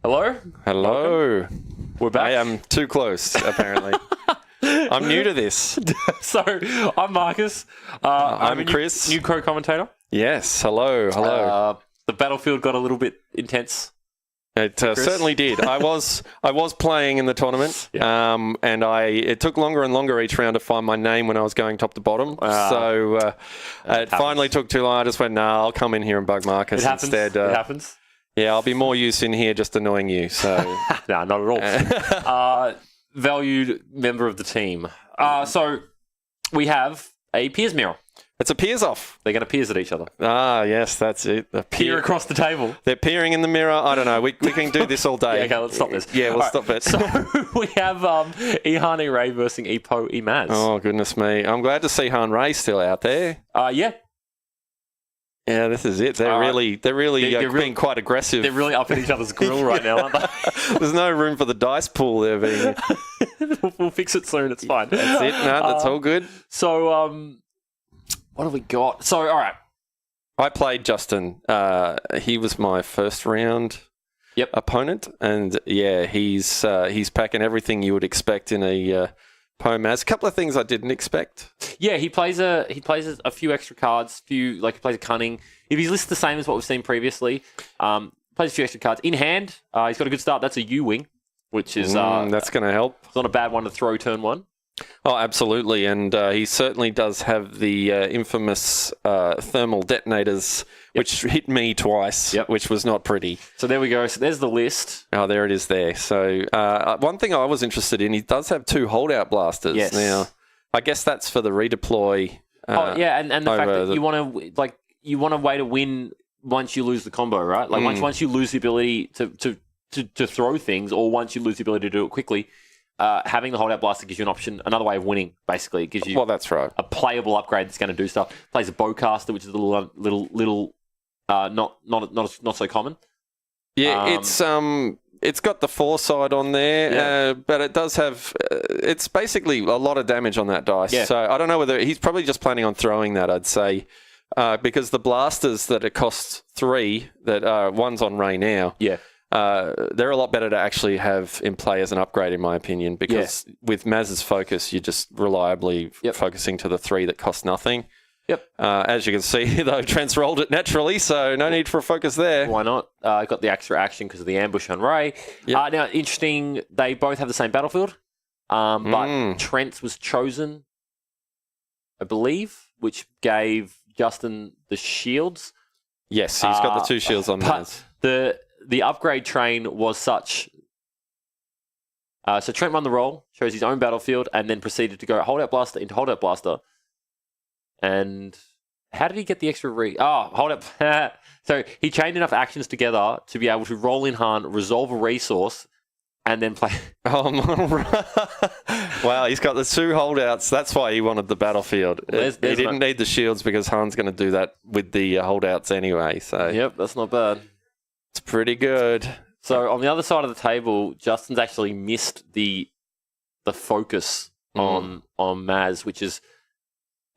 Hello? Hello. Welcome. We're back. I am too close, apparently. I'm new to this. So, I'm Marcus. I'm Chris. New co-commentator. Yes, hello. The battlefield got a little bit intense. It certainly did. I was playing in the tournament, and it took longer and longer each round to find my name when I was going top to bottom. So it finally took too long. I just went, nah, I'll come in here and bug Marcus instead. It happens. Yeah, I'll be more use in here just annoying you. So no, not at all. Valued member of the team. So we have a peers mirror. It's a peers off. They're going to peers at each other. Ah, yes, that's it. Peer across the table. They're peering in the mirror. I don't know. We can do this all day. Yeah, okay, let's stop this. Yeah, we'll stop it. So we have Ihan Ray versus Epo Imaz. Oh, goodness me. I'm glad to see Han Ray still out there. Yeah. Yeah, this is it. They're really being quite aggressive. They're really up at each other's grill right now, aren't they? There's no room for the dice pool there being. We'll fix it soon. It's fine. That's it. No, that's all good. So, what have we got? So, all right. I played Justin. He was my first round opponent, and yeah, he's packing everything you would expect in a Pomaz. A couple of things I didn't expect. Yeah, he plays a few extra cards. He plays a cunning. If he's listed the same as what we've seen previously, plays a few extra cards in hand. He's got a good start. That's a U-wing, which is that's going to help. It's not a bad one to throw turn one. Oh, absolutely, and he certainly does have the infamous thermal detonators, which hit me twice, which was not pretty. So there we go. So there's the list. Oh, there it is there. So one thing I was interested in, he does have 2 holdout blasters. Yes. Now, I guess that's for the redeploy. And the fact that you want a way to win once you lose the combo, right? Like once you lose the ability to throw things, or once you lose the ability to do it quickly. Having the holdout blaster gives you an option, another way of winning. Basically, it gives you that's right. a playable upgrade that's going to do stuff. Plays a bowcaster, which is a little not so common. Yeah, it's got the foresight on there, but it does have. It's basically a lot of damage on that dice. Yeah. So I don't know whether he's probably just planning on throwing that. I'd say because the blasters that it costs 3, that one's on Ray now. Yeah. They're a lot better to actually have in play as an upgrade, in my opinion, because with Maz's focus, you're just reliably focusing to the 3 that cost nothing. Yep. As you can see, though, Trent's rolled it naturally, so no need for a focus there. Why not? Got the extra action because of the ambush on Ray. Yep. Now, interesting, they both have the same battlefield, but Trent's was chosen, I believe, which gave Justin the shields. Yes, he's got the 2 shields on Maz. The upgrade train was such. So Trent won the roll, chose his own battlefield, and then proceeded to go holdout blaster into holdout blaster. And how did he get the extra holdout? So he chained enough actions together to be able to roll in Han, resolve a resource, and then play. Wow, he's got the 2 holdouts. That's why he wanted the battlefield. He didn't need the shields because Han's going to do that with the holdouts anyway. So yep, that's not bad. It's pretty good. So on the other side of the table, Justin's actually missed the focus on Maz, which is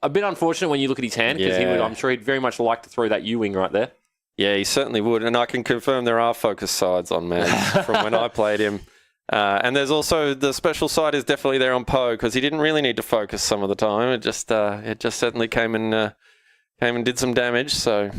a bit unfortunate when you look at his hand, because I'm sure he'd very much like to throw that U-wing right there. Yeah, he certainly would. And I can confirm there are focus sides on Maz from when I played him. And there's also the special side is definitely there on Poe, because he didn't really need to focus some of the time. It just certainly came and did some damage. So,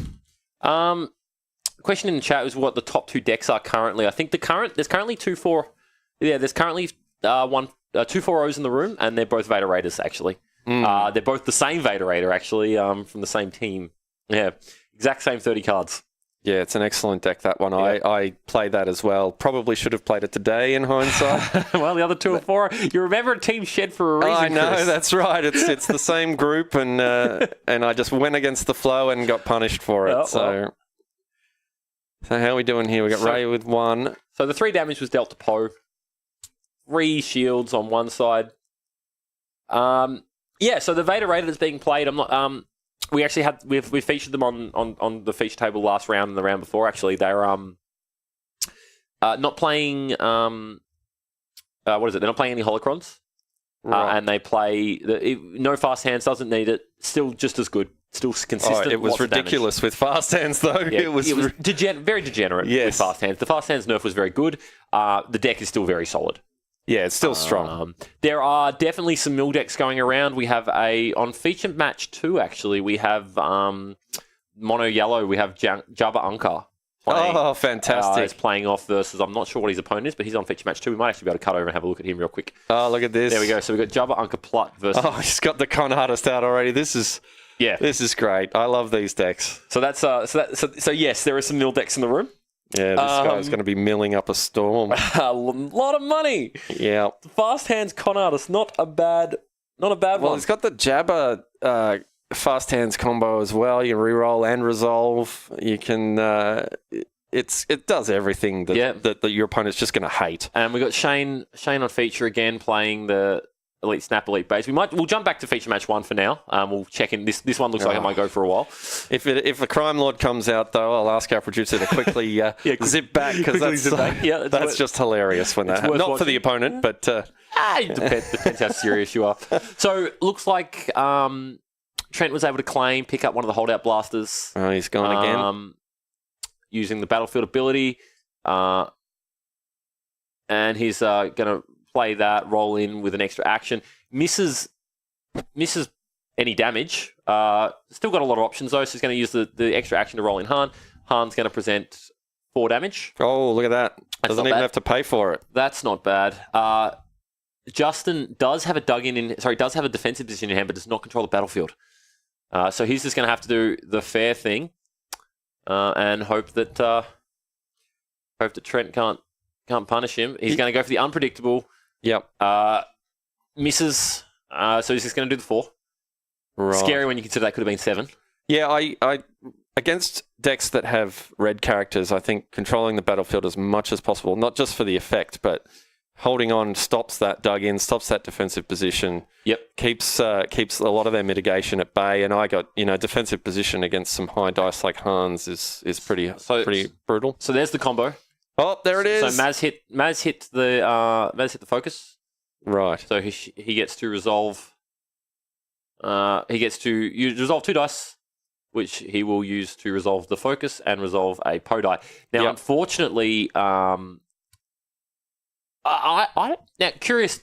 question in the chat was what the top 2 decks are currently. I think there's currently 2 4-0s in the room, and they're both Vader Raiders actually. They're both the same Vader Raider actually, from the same team. Yeah, exact same 30 cards. Yeah, it's an excellent deck, that one. Yeah. I play that as well. Probably should have played it today in hindsight. Well, the other 2 are 4. You remember Team Shed for a reason, I know, Chris. That's right. It's the same group, and I just went against the flow and got punished for it. So how are we doing here? We got Ray with 1. So the 3 damage was dealt to Poe. 3 shields on one side. So the Vader Raider that's being played, I'm not. We actually had we featured them on the feature table last round and the round before. Actually, they're not playing. What is it? They're not playing any holocrons, and they play no fast hands. Doesn't need it. Still just as good. still consistent. It was lots of damage. ridiculous with fast hands, though. Yeah, it was very degenerate with fast hands. The fast hands nerf was very good. The deck is still very solid. Yeah, it's still strong. There are definitely some mill decks going around. We have on feature match 2, actually, we have mono yellow. We have Jabba Unkar. Oh, fantastic. He's playing off versus, I'm not sure what his opponent is, but he's on feature match 2. We might actually be able to cut over and have a look at him real quick. Oh, look at this. There we go. So we've got Jabba Unkar Plut versus... Oh, he's got the con artist out already. This is great. I love these decks. So that's so yes, there are some mill decks in the room. Yeah, this guy's going to be milling up a storm. A lot of money. Yeah. The fast hands con artist, not a bad one. Well, it's got the Jabba fast hands combo as well. You can reroll and resolve. You can. It does everything that your opponent's just going to hate. And we got Shane on feature again, playing the Elite Snap Elite base. We'll jump back to feature match 1 for now. We'll check in. This one looks like it might go for a while. If a Crime Lord comes out, though, I'll ask our producer to quickly zip back, because that's just hilarious when that happens. Not for the opponent, but... it depends how serious you are. So, looks like Trent was able to pick up one of the holdout blasters. Oh, he's gone again. Using the battlefield ability. And he's going to play that, roll in with an extra action. Misses any damage. Still got a lot of options, though, so he's going to use the extra action to roll in Han. Han's going to present 4 damage. Oh, look at that. Doesn't even have to pay for it. That's not bad. Justin does have a does have a defensive position in hand, but does not control the battlefield. So he's just going to have to do the fair thing and hope that Trent can't punish him. He's going to go for the unpredictable. Yep. Misses. So he's just going to do the 4. Right. Scary when you consider that could have been 7. Yeah, I against decks that have red characters, I think controlling the battlefield as much as possible, not just for the effect, but holding on stops that dug in, stops that defensive position. Yep. Keeps a lot of their mitigation at bay. And I got defensive position against some high dice like Hans is pretty brutal. So there's the combo. Oh, there it is. So Maz hit the focus. Right. So he gets to resolve. He gets to resolve 2 dice, which he will use to resolve the focus and resolve a Poe die. Now, unfortunately, now curious.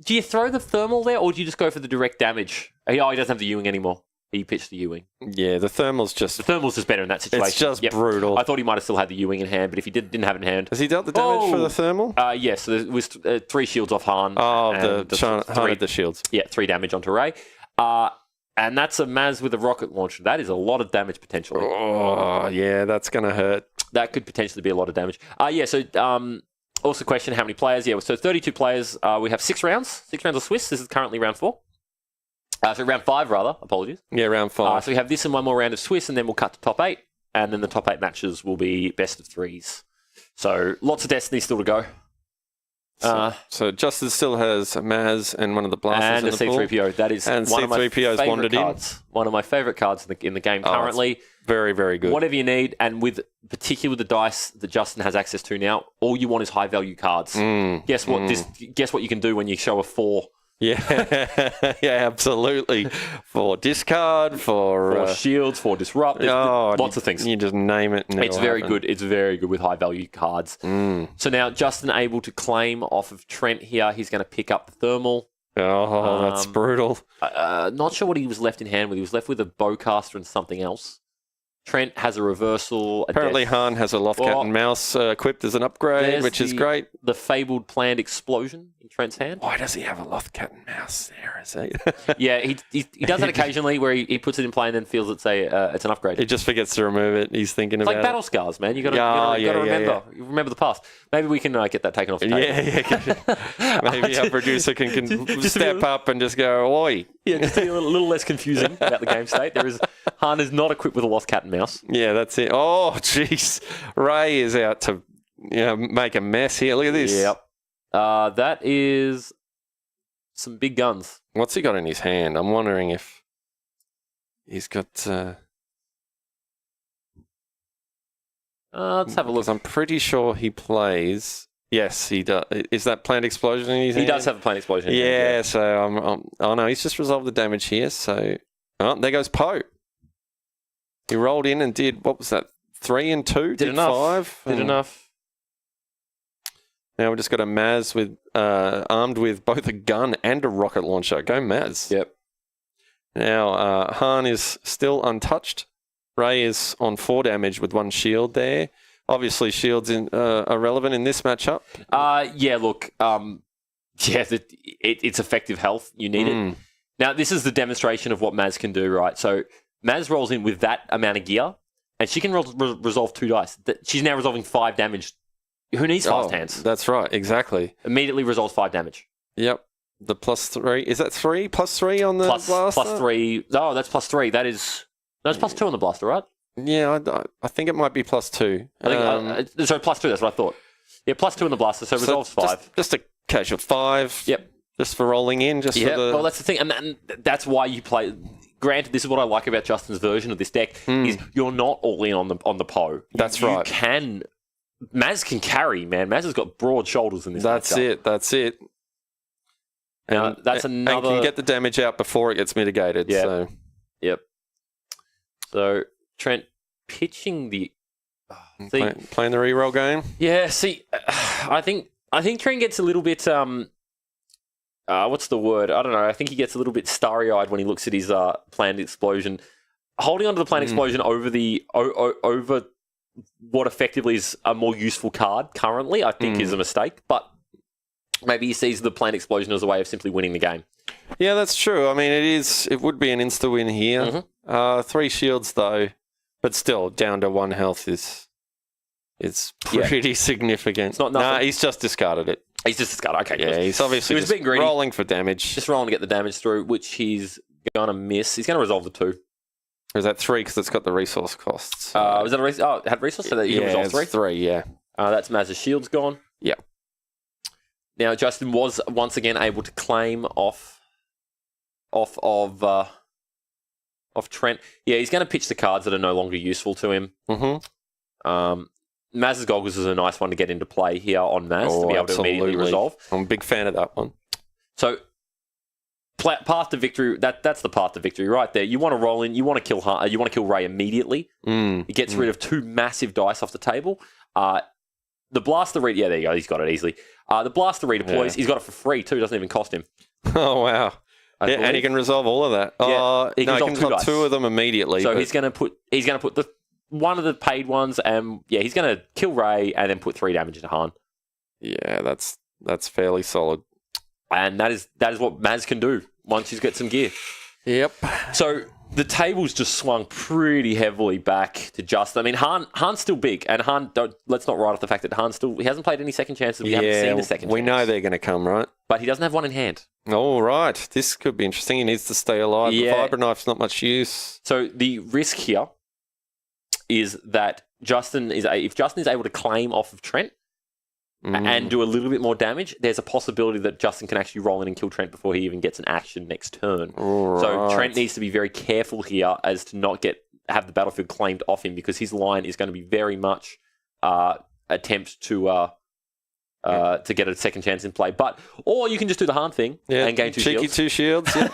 Do you throw the thermal there, or do you just go for the direct damage? Oh, he doesn't have the Ewing anymore. He pitched the Ewing. Yeah, the thermal's just better in that situation. It's just brutal. I thought he might have still had the Ewing in hand, but if he didn't have it in hand... Has he dealt the damage for the thermal? Yes, so there was 3 shields off Han. Oh, Han had the shields. Yeah, 3 damage onto Ray. And that's a Maz with a rocket launcher. That is a lot of damage potentially. Oh, yeah, that's going to hurt. That could potentially be a lot of damage. Also question how many players. Yeah, so 32 players. We have 6 rounds. 6 rounds of Swiss. This is currently round 4. So round 5, rather. Apologies. Yeah, round 5. So we have this and one more round of Swiss, and then we'll cut to top 8. And then the top 8 matches will be best of 3s. So lots of Destiny still to go. So Justin still has Maz and one of the blasters and a C3PO. That is and one of my favorite cards. One of my favorite cards in the game currently. Very, very good. Whatever you need, and with particularly the dice that Justin has access to now, all you want is high value cards. Guess what? Guess what you can do when you show a 4. Yeah, yeah, absolutely. For discard, for shields, for disrupt, lots of things. You just name it. And it's very good. It's very good with high value cards. So now Justin able to claim off of Trent here. He's going to pick up the thermal. Oh, that's brutal. Not sure what he was left in hand with. He was left with a bowcaster and something else. Trent has a reversal. Apparently, Han has a Loth Cat and Mouse equipped as an upgrade, which is great. The fabled planned explosion in Trent's hand. Why does he have a Loth Cat and Mouse there? Is he? Yeah, he does that occasionally where he puts it in play and then feels it's an upgrade. He just forgets to remove it. He's thinking about like battle scars, man. You got to remember. You remember the past. Maybe we can get that taken off the table. Yeah. Maybe our producer can step up and just go, oi. Yeah, just to be a little less confusing about the game state. Han is not equipped with a Lost Cat and Mouse. Yeah, that's it. Oh, jeez. Ray is out to make a mess here. Look at this. Yep. That is some big guns. What's he got in his hand? I'm wondering if he's got... let's have a look. I'm pretty sure he plays... Yes, he does. Is that planned explosion in his hand? He does have a planned explosion. Yeah, so oh no, he's just resolved the damage here. So Oh, there goes Poe. He rolled in and did, what was that, 3 and 2? Did enough. 5? Did enough. Now we've just got a Maz with armed with both a gun and a rocket launcher. Go Maz. Yep. Now Han is still untouched. Ray is on 4 damage with 1 shield there. Obviously, shields are relevant in this matchup. Yeah, look, it's effective health. You need it. Now, this is the demonstration of what Maz can do, right? So Maz rolls in with that amount of gear, and she can resolve 2 dice. She's now resolving 5 damage. Who needs fast hands? That's right, exactly. Immediately resolves 5 damage. Yep. The +3. Is that 3? +3 on the blaster? +3. Oh, that's +3. That's +2 on the blaster, right? Yeah, I think it might be +2. I think, sorry, +2, that's what I thought. Yeah, +2 on the blaster, so resolves 5. Just a casual 5. Yep. Just for rolling in, for the... Well, that's the thing, and that's why you play... Granted, this is what I like about Justin's version of this deck, is you're not all in on the Poe. That's right. Maz can carry, man. Maz has got broad shoulders in this matchup. That's it. And that's another... And can get the damage out before it gets mitigated. Yeah. So. Yep. So, Trent pitching the... Playing the reroll game? Yeah, see, I think Trent gets a little bit... what's the word? I don't know. I think he gets a little bit starry-eyed when he looks at his planned explosion. Holding onto the planned explosion over what effectively is a more useful card currently, I think is a mistake. But maybe he sees the planned explosion as a way of simply winning the game. Yeah, that's true. I mean, it would be an insta-win here. 3 shields, though, but still, down to 1 health is pretty significant. It's not nothing. Nah, he's just discarded it. He's just discarded. Okay, yeah, he's obviously just rolling for damage. Just rolling to get the damage through, which he's going to miss. He's going to resolve the 2. Or is that 3 because it's got the resource costs? Was that a resource? Oh, it had resource, so that you can resolve 3? 3, yeah. That's Maz's shield's gone. Yeah. Now, Justin was once again able to claim off of Trent. Yeah, he's going to pitch the cards that are no longer useful to him. Maz's Goggles is a nice one to get into play here on Maz to be able to immediately resolve. I'm a big fan of that one. So, path to victory. That's the path to victory right there. You want to roll in. You want to kill you want to kill Ray immediately. He gets rid of 2 massive dice off the table. The blaster read. Yeah, there you go. He's got it easily. The blaster redeploys. He's got it for free too. Doesn't even cost him. Oh wow! And he can resolve all of that. Yeah, he can resolve 2 of them immediately. So he's going to put the one of the paid ones, and he's going to kill Ray and then put 3 damage into Han. Yeah, that's fairly solid. And that is what Maz can do once he's got some gear. Yep. So the tables just swung pretty heavily back to Justin. I mean, Han's still big, and let's not write off the fact that he hasn't played any second chances. We haven't seen the second chance. We know they're going to come, right? But he doesn't have one in hand. All right. This could be interesting. He needs to stay alive. Yeah. The vibra knife's not much use. So the risk here is that if Justin is able to claim off of Trent and do a little bit more damage, there's a possibility that Justin can actually roll in and kill Trent before he even gets an action next turn. Right. So Trent needs to be very careful here as to not have the battlefield claimed off him, because his line is going to be very much attempt to get a second chance in play. Or you can just do the Han thing and gain 2 shields. Cheeky 2 shields. Yeah.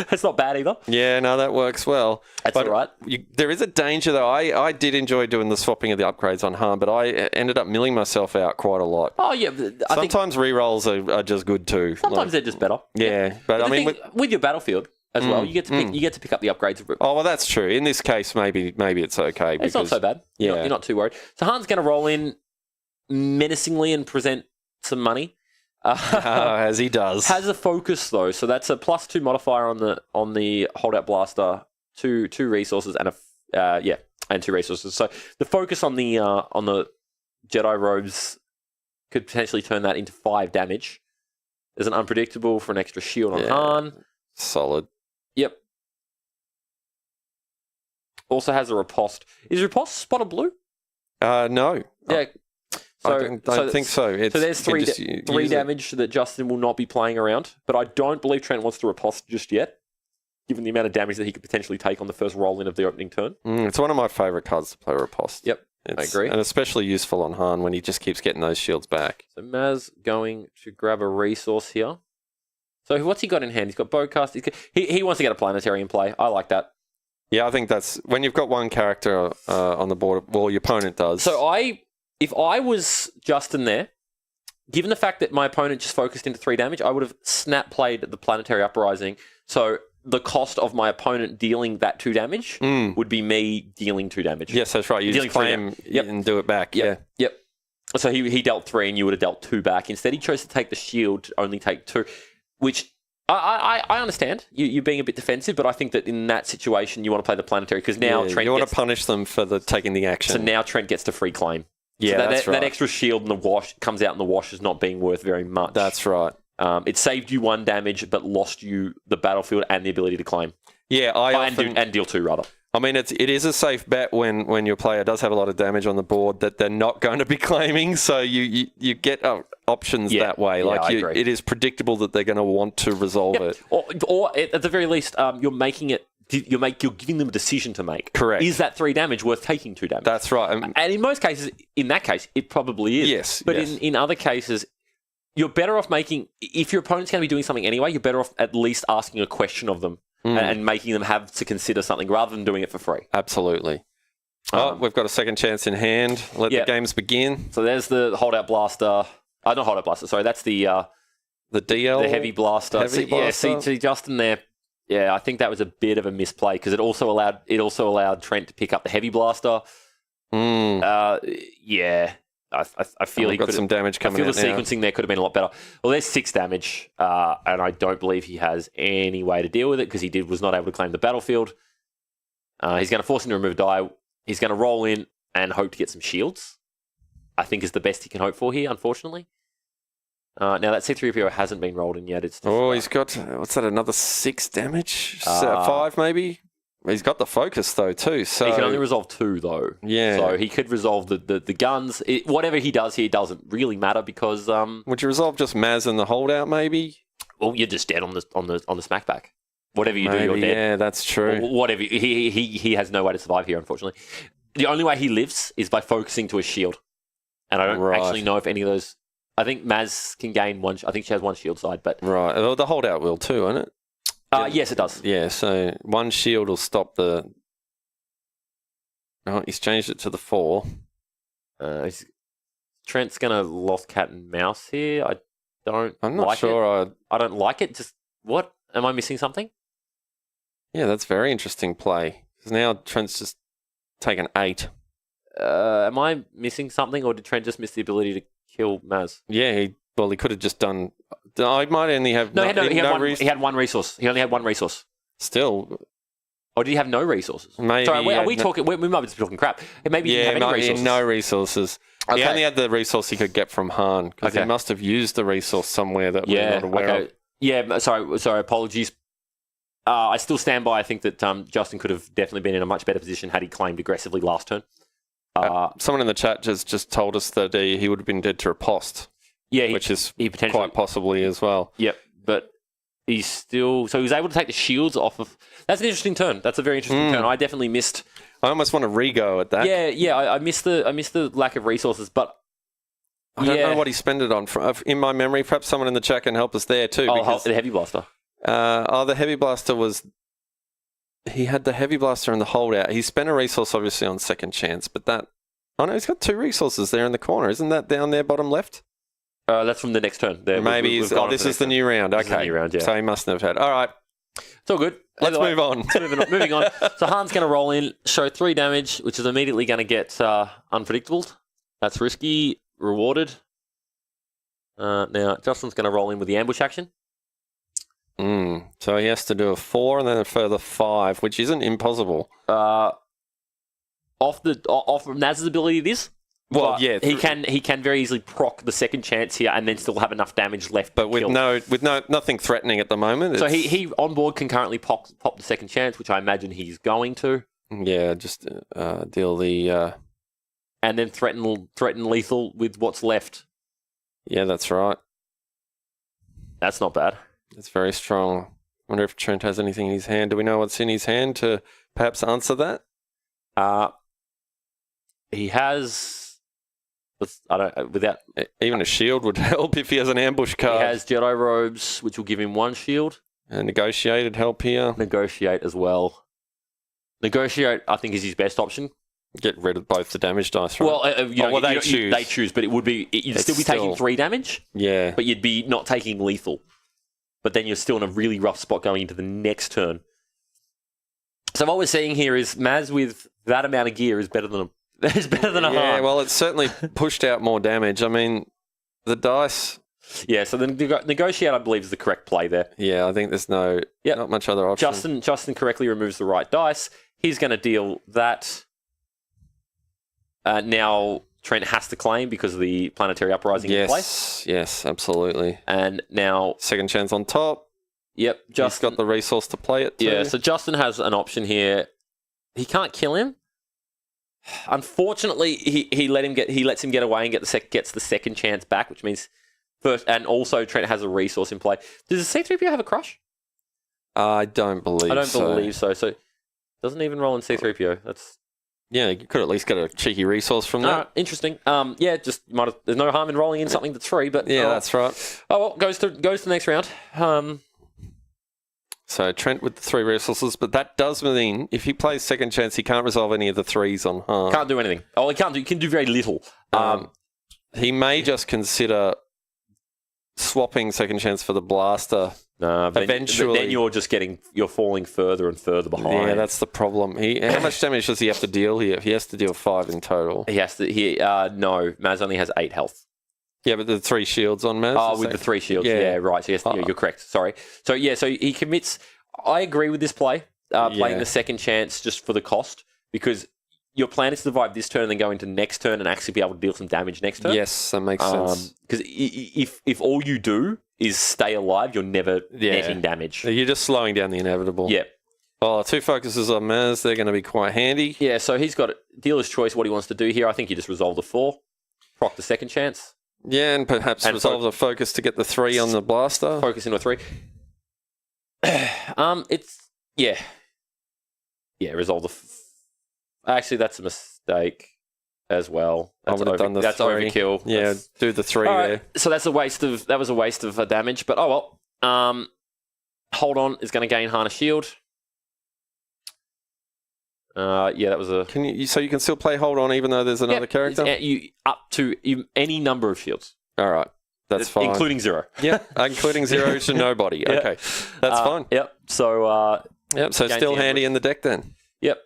That's not bad either. Yeah, no, that works well. That's all right. There is a danger, though. I did enjoy doing the swapping of the upgrades on Han, but I ended up milling myself out quite a lot. Oh, yeah. Sometimes rerolls are just good, too. Sometimes they're just better. Yeah. But I mean... with your battlefield as well, you get to pick up the upgrades. Oh, well, that's true. In this case, maybe it's okay. It's not so bad. Yeah. You're not too worried. So Han's going to roll in menacingly and present some money. As he does. Has a focus though, so that's a +2 modifier on the holdout blaster, 2 resources and and 2 resources. So the focus on the Jedi robes could potentially turn that into 5 damage. There's an unpredictable for an extra shield on Han. Solid. Yep. Also has a riposte. Is riposte spotted blue? No. Yeah. I don't think so. So there's 3 damage that Justin will not be playing around, but I don't believe Trent wants to riposte just yet, given the amount of damage that he could potentially take on the first roll-in of the opening turn. It's one of my favourite cards to play riposte. Yep, I agree. And especially useful on Han when he just keeps getting those shields back. So Maz going to grab a resource here. So what's he got in hand? He's got Bowcast. He wants to get a planetary in play. I like that. Yeah, I think that's when you've got one character on the board. Well, your opponent does. So if I was Justin there, given the fact that my opponent just focused into 3 damage, I would have snap played the Planetary Uprising. So the cost of my opponent dealing that 2 damage would be me dealing 2 damage. Yes, that's right. You just play him and do it back. Yep. So he dealt 3 and you would have dealt 2 back. Instead, he chose to take the shield to only take 2, which I understand. You're being a bit defensive, but I think that in that situation, you want to play the Planetary because now Trent you want to punish them for taking the action. So now Trent gets to free claim. Yeah, so that's right. That extra shield in the wash comes out in the wash as not being worth very much. That's right. It saved you 1 damage, but lost you the battlefield and the ability to claim. Yeah, and deal 2 rather. I mean, it is a safe bet when your player does have a lot of damage on the board that they're not going to be claiming. So you get options that way. I agree. It is predictable that they're going to want to resolve it. Or at the very least, you're making it. You're giving them a decision to make. Correct. Is that 3 damage worth taking 2 damage? That's right. And in most cases, in that case, it probably is. Yes. But in other cases, you're better off making. If your opponent's going to be doing something anyway, you're better off at least asking a question of them and making them have to consider something rather than doing it for free. Absolutely. We've got a second chance in hand. Let the games begin. So there's the holdout blaster. Not holdout blaster. Sorry, that's the DL, the heavy blaster. See Justin there. Yeah, I think that was a bit of a misplay because it also allowed Trent to pick up the heavy blaster. I feel he got some damage coming out. I feel the sequencing there could have been a lot better. Well, there's 6 damage, and I don't believe he has any way to deal with it because he was not able to claim the battlefield. He's going to force him to remove a die. He's going to roll in and hope to get some shields. I think is the best he can hope for here, unfortunately. Now that C-3PO hasn't been rolled in yet. It's just, he's got, what's that, another 6 damage? 5 maybe? He's got the focus though too. So he can only resolve 2 though. Yeah. So he could resolve the guns. Whatever he does here doesn't really matter because would you resolve just Maz and the holdout maybe? Well, you're just dead on the smackback. Whatever you do, you're dead. Yeah, that's true. Whatever he has no way to survive here, unfortunately. The only way he lives is by focusing to a shield. And I don't actually know if any of those. I think Maz can gain 1. I think she has 1 shield side, but right. Well, the holdout will too, isn't it? Yes, it does. Yeah, so 1 shield will stop the. Oh, he's changed it to the 4. Trent's gonna lost cat and mouse here. I'm not sure. I don't like it. Just what? Am I missing something? Yeah, that's very interesting play. Because now Trent's just taken 8. Am I missing something, or did Trent just miss the ability to kill Maz? Yeah, he could have just done. I might only have. He had 1 resource. He only had 1 resource. Still. Or did he have no resources? Maybe. Sorry, are we talking? We might be just talking crap. Maybe he didn't have any resources. No resources. Okay. He only had the resource he could get from Han because he must have used the resource somewhere that we're not aware of. Yeah, sorry, apologies. I still stand by. I think that Justin could have definitely been in a much better position had he claimed aggressively last turn. Someone in the chat just told us that he would have been dead to riposte. Yeah, which is quite possibly as well. Yep, but he's still... So he was able to take the shields off of... That's an interesting turn. That's a very interesting turn. I definitely missed... I almost want to re-go at that. Yeah, I missed the lack of resources, but... I don't know what he spent it on. In my memory, perhaps someone in the chat can help us there too. The Heavy Blaster. The Heavy Blaster was... He had the Heavy Blaster and the holdout. He spent a resource, obviously, on second chance, but that... Oh, no, he's got 2 resources there in the corner. Isn't that down there, bottom left? That's from the next turn. Maybe this is the new round. Okay. This is the new round, yeah. So he must have had. All right. It's all good. Let's move on. Moving on. So Han's going to roll in, show 3 damage, which is immediately going to get unpredictable. That's risky, rewarded. Now, Justin's going to roll in with the ambush action. So he has to do a 4 and then a further 5, which isn't impossible. Off Naz's ability, it is. Well, yeah, he can very easily proc the second chance here and then still have enough damage left. But with nothing threatening at the moment. So he on board can currently pop the second chance, which I imagine he's going to. Yeah, just deal the and then threaten lethal with what's left. Yeah, that's right. That's not bad. It's very strong. I wonder if Trent has anything in his hand. Do we know what's in his hand to perhaps answer that? He has I don't without even a shield would help if he has an ambush card. He has Jedi robes, which will give him 1 shield. And negotiated help here. Negotiate as well. Negotiate, I think, is his best option. Get rid of both the damage dice, right? Well, they choose. They choose, but it would be you'd still be taking 3 damage. Yeah, but you'd be not taking lethal. But then you're still in a really rough spot going into the next turn. So what we're seeing here is Maz with that amount of gear is better than a a Han. Yeah, well, it's certainly pushed out more damage. I mean, the dice. Yeah, so the negotiate, I believe, is the correct play there. Yeah, I think there's not much other option. Justin correctly removes the right dice. He's going to deal that. Now Trent has to claim because of the planetary uprising in place. Yes, absolutely. And now second chance on top. Yep, Justin's got the resource to play it too. Yeah, so Justin has an option here. He can't kill him. Unfortunately, he lets him get away and gets the second chance back, which means first, and also Trent has a resource in play. Does the C3PO have a crush? I don't believe so. So doesn't even roll in C3PO. That's you could at least get a cheeky resource from that. Interesting. There's no harm in rolling in something that's free, but that's right. Oh well, goes to the next round. So Trent with the 3 resources, but that does mean if he plays second chance, he can't resolve any of the 3s on Han. Can't do anything. Oh, he can do very little. He may just consider swapping second chance for the blaster. Eventually, then you're falling further and further behind. Yeah, that's the problem. How much damage does he have to deal here? He has to deal 5 in total. He has to. No, Maz only has 8 health. Yeah, but the 3 shields on Maz. Oh, with the 3 shields. Yeah, right. So yes, you're correct. Sorry. So he commits. I agree with this play. Playing the second chance just for the cost, because your plan is to survive this turn and then go into next turn and actually be able to deal some damage next turn. Yes, that makes sense. Because if all you do is stay alive, you're never netting damage. You're just slowing down the inevitable. Yeah. Oh, 2 focuses on Maz. They're going to be quite handy. Yeah, so he's got dealer's choice what he wants to do here. I think he just resolve the 4, proc the second chance. Yeah, and perhaps resolve the focus to get the 3 on the blaster. Focus into a 3. Resolve the. Actually, that's a mistake as well. I would have done the 3. That's overkill. Yeah, do the 3 there. So that was a waste of damage. But oh well. Hold on is going to gain Han a shield. That was a. So you can still play hold on even though there's another character? Up to any number of shields. All right. That's fine. Including 0. Yeah, including 0 to nobody. Yeah. Okay. That's fine. Yep. So so still handy in the deck then. Yep.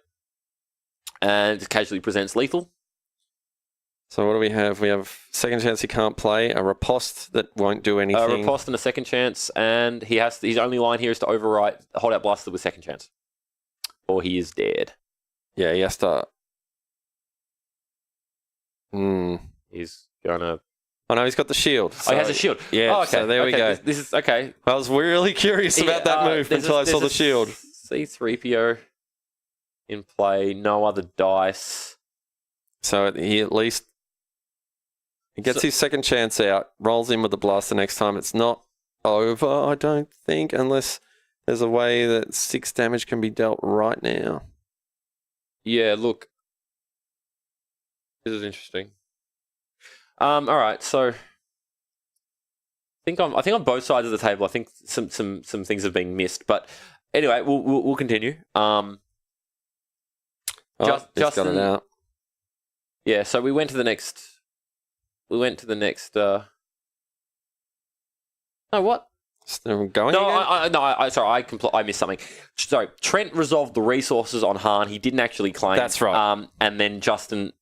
And occasionally presents lethal. So what do we have? We have second chance he can't play, a riposte that won't do anything. A riposte and a second chance, and his only line here is to overwrite holdout blaster with second chance. Or he is dead. Yeah, he has to. He's gonna. Oh no, he's got the shield. He has a shield. Yeah. Oh, okay. So there we go. This is okay. I was really curious about that move until I saw the shield. C3PO in play. No other dice. So he at least gets his second chance out. Rolls in with the blaster next time. It's not over, I don't think, unless there's a way that 6 damage can be dealt right now. Yeah, look. This is interesting. All right, so I think on both sides of the table. I think some things have been missed, but anyway, we'll continue. Justin got it out. Yeah, so we went to the next. Oh, what? Still going? Sorry, I missed something. Sorry, Trent resolved the resources on Han. He didn't actually claim. That's right. And then Justin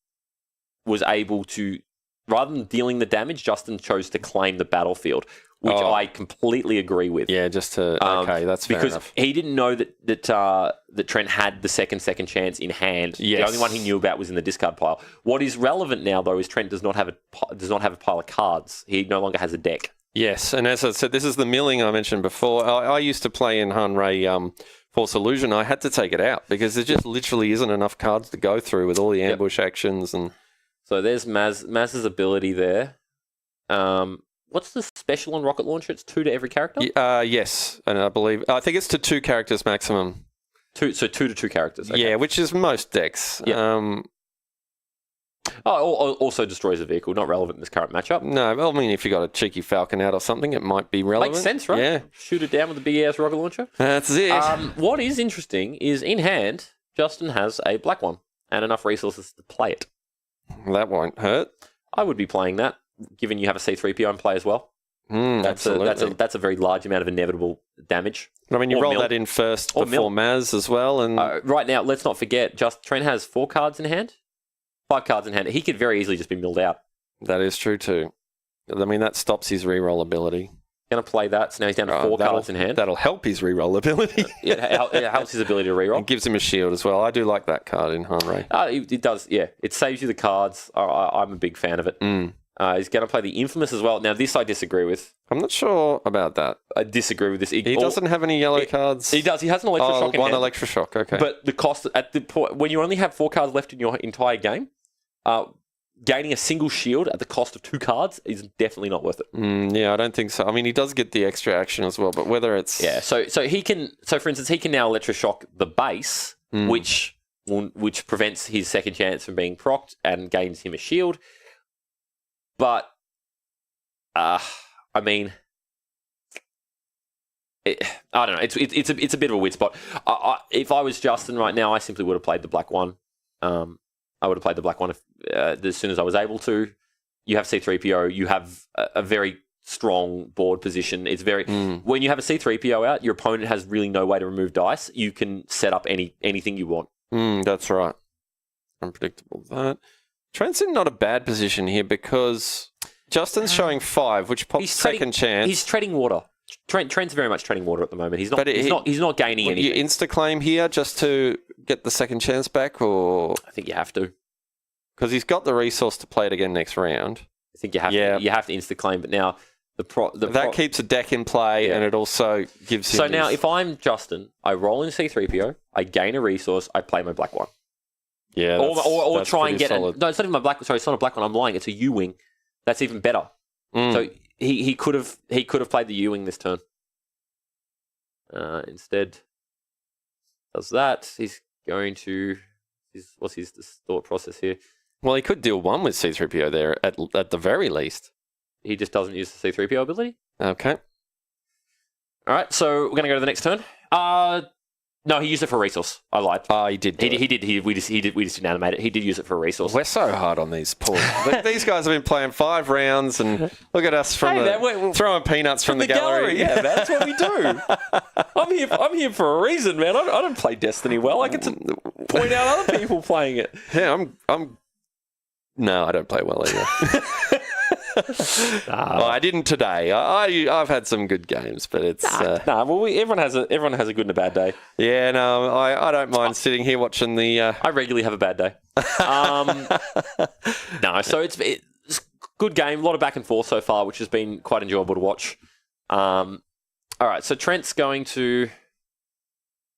was able to, rather than dealing the damage, Justin chose to claim the battlefield, which I completely agree with. Yeah, just to that's fair enough. Because he didn't know that Trent had the second chance in hand. Yes. The only one he knew about was in the discard pile. What is relevant now, though, is Trent does not have a pile of cards. He no longer has a deck. Yes, and as I said, this is the milling I mentioned before. I used to play in Han Ray Force Illusion. I had to take it out because there just literally isn't enough cards to go through with all the ambush actions. And so there's Maz's ability there. What's the special on rocket launcher? It's 2 to every character? Yes, and I think it's to 2 characters maximum. 2 to 2 characters. Okay. Yeah, which is most decks. Yep. Also destroys a vehicle. Not relevant in this current matchup. No, well, I mean, if you got a cheeky Falcon out or something, it might be relevant. Makes sense, right? Yeah. Shoot it down with a big-ass rocket launcher. That's it. What is interesting is in hand, Justin has a black one and enough resources to play it. That won't hurt. I would be playing that, given you have a C-3PO in play as well. Absolutely. That's a very large amount of inevitable damage. I mean, you roll that in first before Maz as well. And right now, let's not forget, Trent has 4 cards in hand, 5 cards in hand. He could very easily just be milled out. That is true too. I mean, that stops his reroll ability. Going to play that, so now he's down to 4 cards in hand. That'll help his reroll ability. It helps his ability to reroll. It gives him a shield as well. I do like that card in Hanrei. It does, yeah. It saves you the cards. I'm a big fan of it. He's going to play the Infamous as well. Now, this I disagree with. I'm not sure about that. I disagree with this. He doesn't have any yellow cards. He does. He has an Electroshock in one hand. Electroshock, okay. But the cost at the point when you only have 4 cards left in your entire game, gaining a single shield at the cost of 2 cards is definitely not worth it. Yeah, I don't think so. I mean, he does get the extra action as well, but whether it's so he can. So for instance, he can now Electroshock the base, which prevents his second chance from being procced and gains him a shield. But I mean, I don't know. It's a bit of a weird spot. If I was Justin right now, I simply would have played the black one. I would have played the black one as soon as I was able to. You have C-3PO. You have a very strong board position. It's very when you have a C-3PO out, your opponent has really no way to remove dice. You can set up anything you want. That's right. Unpredictable that. Trent's in not a bad position here because Justin's showing 5, which pops second chance. He's treading water. Trent's very much treading water at the moment. He's not gaining anything. You insta-claim here just to get the second chance back, or I think you have to, because he's got the resource to play it again next round. I think you have to. You have to insta-claim, but now that keeps a deck in play, and it also gives him. So now, if I'm Justin, I roll in C-3PO, I gain a resource, I play my black one. Yeah, or try and get no, it's not even my black. Sorry, it's not a black one. I'm lying. It's a U-wing. That's even better. So he could have played the U-wing this turn. Instead, does that. He's going to. What's his thought process here? Well, he could deal 1 with C-3PO there at the very least. He just doesn't use the C-3PO ability. Okay. All right, so we're going to go to the next turn. No, he used it for a resource. I lied. He did. He did. We just didn't animate it. He did use it for a resource. We're so hard on these poor. These guys have been playing 5 rounds, and look at us throwing peanuts from the gallery. Yeah, man, that's what we do. I'm here for a reason, man. I don't play Destiny well. I get to point out other people playing it. Yeah, No, I don't play well either. Well, I didn't today. I've had some good games, but it's Well, everyone has a good and a bad day. Yeah, no, I don't mind sitting here watching the. I regularly have a bad day. No, so it's a good game. A lot of back and forth so far, which has been quite enjoyable to watch. All right, so Trent's going to.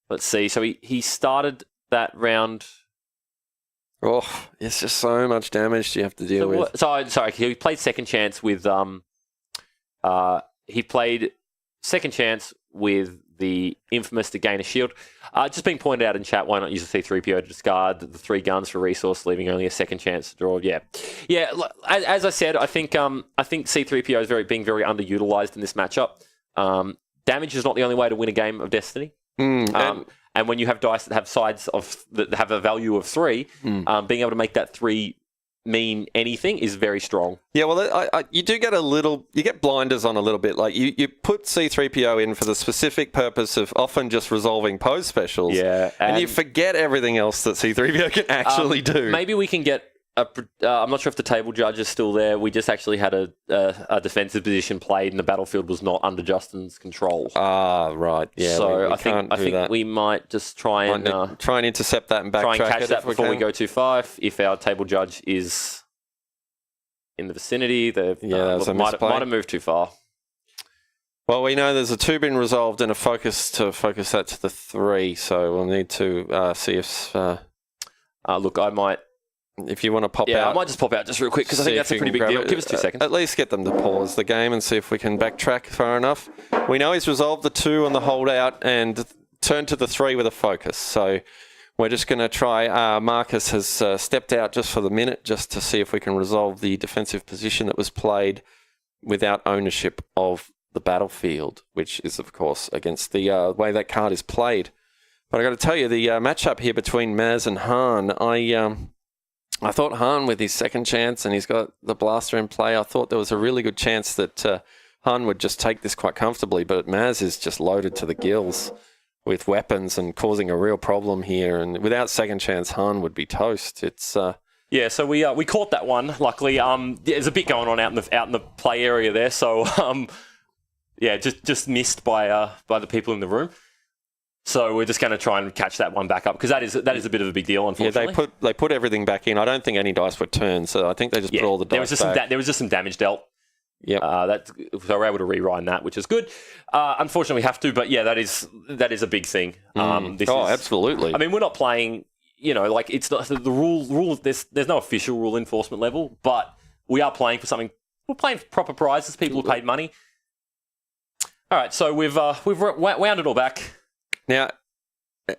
Let's see. So he started that round. Oh, it's just so much damage you have to deal with. Sorry, he played second chance with he played second chance with the Infamous to gain a shield. Just being pointed out in chat, why not use a C-3PO to discard the 3 guns for resource, leaving only a second chance to draw? Yeah. As I said, I think C-3PO is being very underutilized in this matchup. Damage is not the only way to win a game of Destiny. And when you have dice that have sides that have a value of 3, being able to make that 3 mean anything is very strong. Yeah, well, you do get you get blinders on a little bit. Like you put C-3PO in for the specific purpose of often just resolving pose specials. Yeah, and you forget everything else that C-3PO can actually do. Maybe we can get. I'm not sure if the table judge is still there. We just actually had a defensive position played, and the battlefield was not under Justin's control. Right. Yeah. So I think we might just try and intercept that and backtrack. Try and catch that before we go too far. If our table judge is in the vicinity, might have moved too far. Well, we know there's a 2 been resolved and a focus that to the 3. So we'll need to see if. Look, I might. If you want to pop out... Yeah, I might just pop out just real quick because I think that's a pretty big deal. Give us 2 seconds. At least get them to pause the game and see if we can backtrack far enough. We know he's resolved the 2 on the holdout and turned to the 3 with a focus. So We're just going to try. Marcus has stepped out just for the minute, just to see if we can resolve the defensive position that was played without ownership of the battlefield, which is, of course, against the way that card is played. But I got to tell you, the matchup here between Maz and Han, I thought Han with his second chance, and he's got the blaster in play. I thought there was a really good chance that Han would just take this quite comfortably, but Maz is just loaded to the gills with weapons and causing a real problem here. And without second chance, Han would be toast. It's yeah. So we caught that one. Luckily, there's a bit going on out in the play area there. So yeah, just missed by the people in the room. So we're just going to try and catch that one back up, because that is a bit of a big deal, unfortunately. Yeah, they put everything back in. I don't think any dice were turned, so I think they just put all the dice back. There was just some damage dealt. Yeah, so we're able to rewind that, which is good. Unfortunately, we have to, but yeah, that is a big thing. Absolutely. I mean, we're not playing. Like it's not the rule. There's no official rule enforcement level, but we are playing for something. We're playing for proper prizes. People who paid money. All right, so we've wound it all back. Now,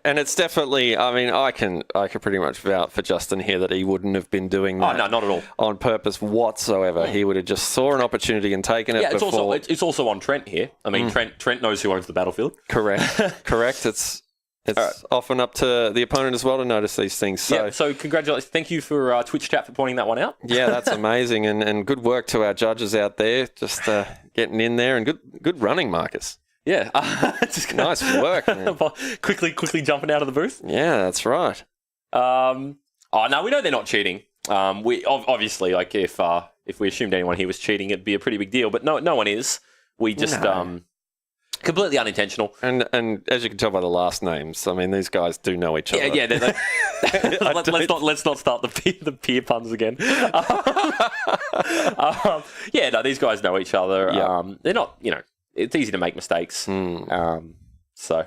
and it's definitely, I mean, I can pretty much vouch for Justin here that he wouldn't have been doing that. Oh, no, not at all. On purpose whatsoever. He would have just saw an opportunity and taken it before. It's also on Trent here. I mean, Trent knows who owns the battlefield. Correct. It's often up to the opponent as well to notice these things. So congratulations. Thank you for Twitch chat for pointing that one out. Yeah, that's amazing. And good work to our judges out there, just getting in there, and good running, Marcus. Yeah. Nice work, man. quickly jumping out of the booth. Yeah, that's right. No, we know they're not cheating. We obviously, like, if we assumed anyone here was cheating, it'd be a pretty big deal. But no one is. We just completely unintentional. And as you can tell by the last names, I mean, these guys do know each other. Yeah. Let's not start the peer puns again. These guys know each other. Yeah. They're not, it's easy to make mistakes. So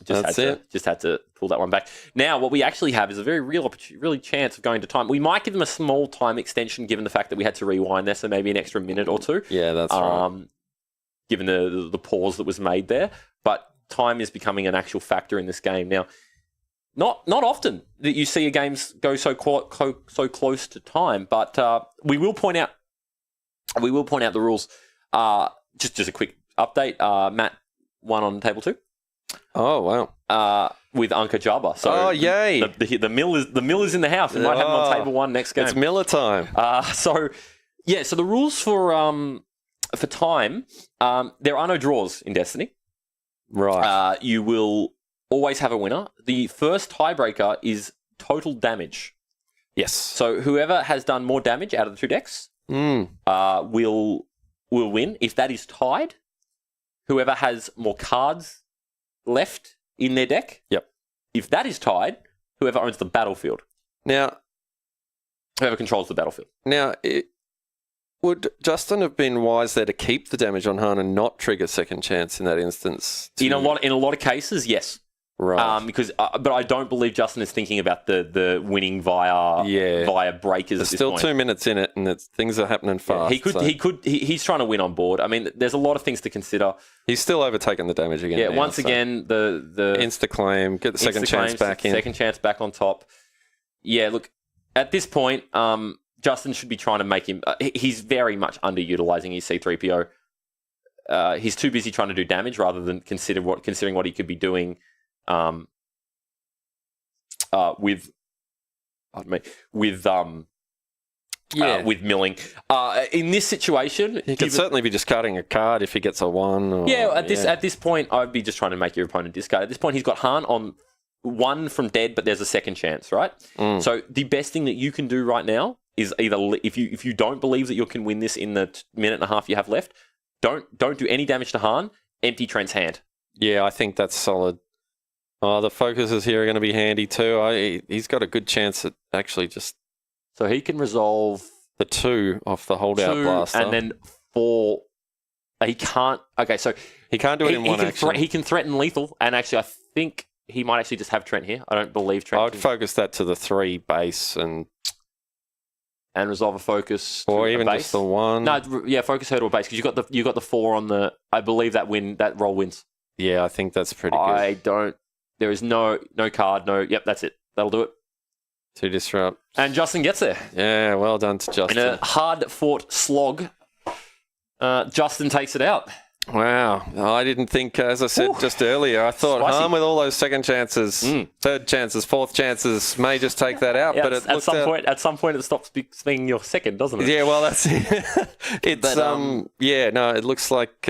just had to pull that one back. Now, what we actually have is a very real chance of going to time. We might give them a small time extension, given the fact that we had to rewind there, so maybe an extra minute or two. Yeah, that's right. Given the pause that was made there, but time is becoming an actual factor in this game now. Not often that you see a game go so close to time, but we will point out the rules. Just a quick update. Matt won on table 2. Oh wow! With Anka Jabba. So yay! The mill is in the house. We might have him on table 1 next game. It's Miller time. So the rules for time, there are no draws in Destiny. Right. You will always have a winner. The first tiebreaker is total damage. Yes. So whoever has done more damage out of the 2 decks will win. If that is tied, whoever has more cards left in their deck. Yep. If that is tied, whoever owns the battlefield. Now, whoever controls the battlefield. Now, would Justin have been wise there to keep the damage on Han and not trigger second chance in that instance? In a lot of cases, yes. Right. But I don't believe Justin is thinking about the winning via breakers. There's still 2 minutes in it, and things are happening fast. He's trying to win on board. I mean, there's a lot of things to consider. He's still overtaken the damage again. Yeah. Again, the insta claim, get the second chance back in. Second chance back on top. Yeah. Look, at this point, Justin should be trying to make him. He's very much underutilizing his C-3PO. He's too busy trying to do damage rather than considering what he could be doing. With milling. In this situation, he could certainly be discarding a card if he gets a 1. At this point, I'd be just trying to make your opponent discard. At this point, he's got Han on 1 from dead, but there's a second chance, right? So the best thing that you can do right now is either if you don't believe that you can win this in the minute and a half you have left, don't do any damage to Han. Empty Trent's hand. Yeah, I think that's solid. Oh, the focuses here are going to be handy too. He's got a good chance at actually just... So he can resolve... the 2 off the holdout blaster. And then 4... He can't... Okay, so... He can't do it in one action. He can threaten lethal, and actually I think he might actually just have Trent here. I don't believe Trent... I would focus that to the 3 base and resolve a focus or even base. Just the 1. No, yeah, focus her to a base, because you got the 4 on the... I believe that roll wins. Yeah, I think that's pretty good. There is no card, no... Yep, that's it. That'll do it. To disrupt. And Justin gets there. Yeah, well done to Justin. In a hard-fought slog, Justin takes it out. Wow. I didn't think, as I said just earlier, I thought Hahn with all those second chances, third chances, fourth chances may just take that out. Yeah, but it at some point it stops being your second, doesn't it? Yeah, well, that's it. It's, it looks like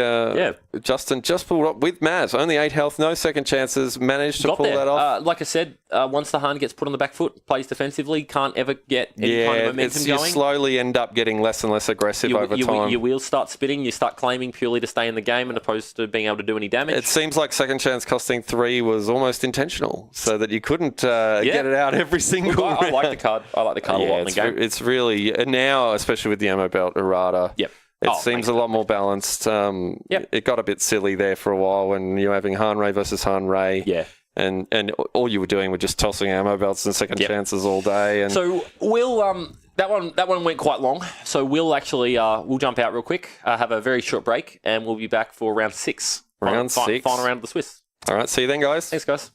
Justin just pulled up with Maz. Only 8 health, no second chances, managed to pull that off. Like I said, once the Hahn gets put on the back foot, plays defensively, can't ever get any kind of momentum going. You slowly end up getting less and less aggressive over time. Your wheels start spinning, you start claiming purely to stay in the game and opposed to being able to do any damage. It seems like second chance costing 3 was almost intentional, so that you couldn't get it out every single round. I like the card. I like the card a lot in the game. It's really, now, especially with the ammo belt errata, it seems a lot more balanced. It got a bit silly there for a while when you're having Han Ray versus Han Ray. Yeah. And all you were doing was just tossing ammo belts and second chances all day. And so that one went quite long. So we'll actually we'll jump out real quick, have a very short break, and we'll be back for round 6. Round 6. Final round of the Swiss. All right, see you then, guys. Thanks, guys.